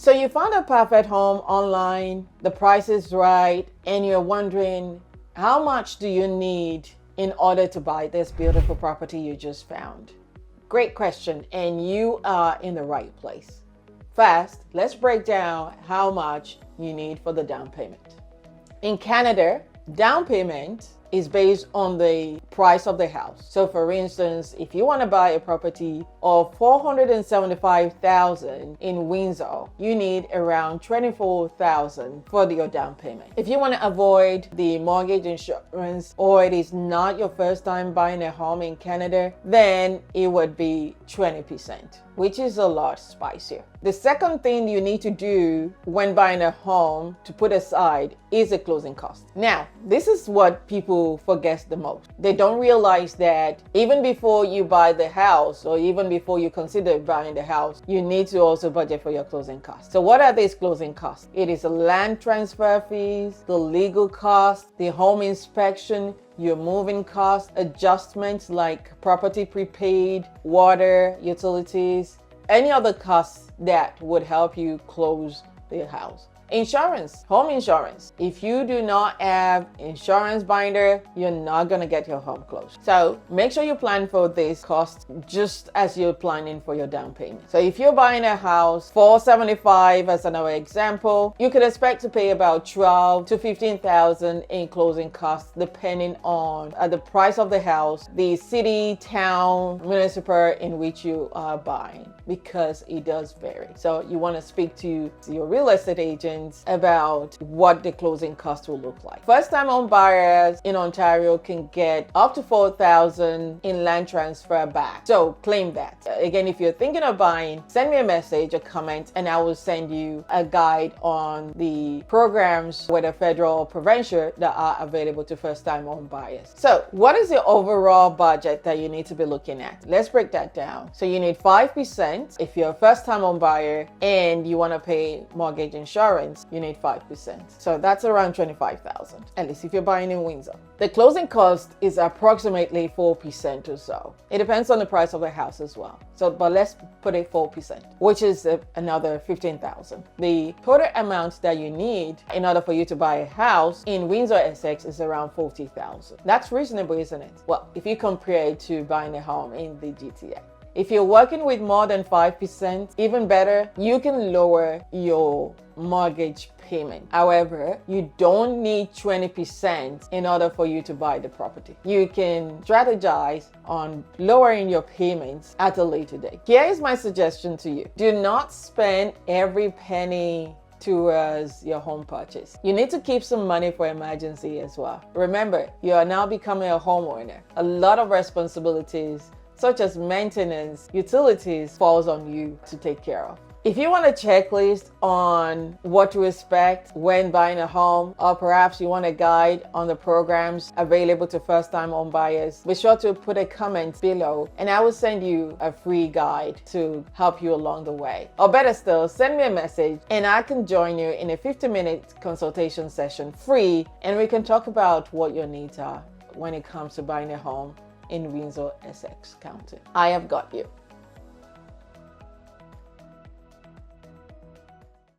So you found a perfect home online, the price is right, and you're wondering how much do you need in order to buy this beautiful property you just found? Great question, and you are in the right place. First, let's break down how much you need for the down payment. In Canada, down payment is based on the price of the house. So for instance, if you want to buy a property of $475,000 in Windsor, you need around $24,000 for your down payment. If you want to avoid the mortgage insurance, or it is not your first time buying a home in Canada, then it would be 20%, which is a lot spicier. The second thing you need to do when buying a home to put aside is a closing cost. Now, this is what people forget the most. They don't realize that even before you buy the house, or even before you consider buying the house, you need to also budget for your closing costs. So what are these closing costs? It is the land transfer fees, the legal costs, the home inspection, your moving costs, adjustments like property prepaid, water, utilities, any other costs that would help you close the house. Insurance, home insurance. If you do not have insurance binder, you're not gonna get your home closed. So make sure you plan for this cost just as you're planning for your down payment. So if you're buying a house, $475,000 as another example, you could expect to pay about $12,000 to $15,000 in closing costs, depending on the price of the house, the city, town, municipal in which you are buying, because it does vary. So you want to speak to your real estate agent about what the closing cost will look like. First-time home buyers in Ontario can get up to $4,000 in land transfer back. So claim that. Again, if you're thinking of buying, send me a message, a comment, and I will send you a guide on the programs, whether federal or provincial, that are available to first-time home buyers. So what is the overall budget that you need to be looking at? Let's break that down. So you need 5% if you're a first-time home buyer and you want to pay mortgage insurance. You need 5%. So that's around $25,000, at least if you're buying in Windsor. The closing cost is approximately 4% or so. It depends on the price of the house as well. So, but let's put it 4%, which is another $15,000. The total amount that you need in order for you to buy a house in Windsor-Essex is around $40,000. That's reasonable, isn't it? Well, if you compare it to buying a home in the GTA. If you're working with more than 5%, even better, you can lower your mortgage payment. However, you don't need 20% in order for you to buy the property. You can strategize on lowering your payments at a later date. Here is my suggestion to you. Do not spend every penny towards your home purchase. You need to keep some money for emergency as well. Remember, you are now becoming a homeowner. A lot of responsibilities such as maintenance, utilities, falls on you to take care of. If you want a checklist on what to expect when buying a home, or perhaps you want a guide on the programs available to first-time home buyers, be sure to put a comment below and I will send you a free guide to help you along the way. Or better still, send me a message and I can join you in a 50-minute consultation session, free, and we can talk about what your needs are when it comes to buying a home in Windsor-Essex County. I have got you.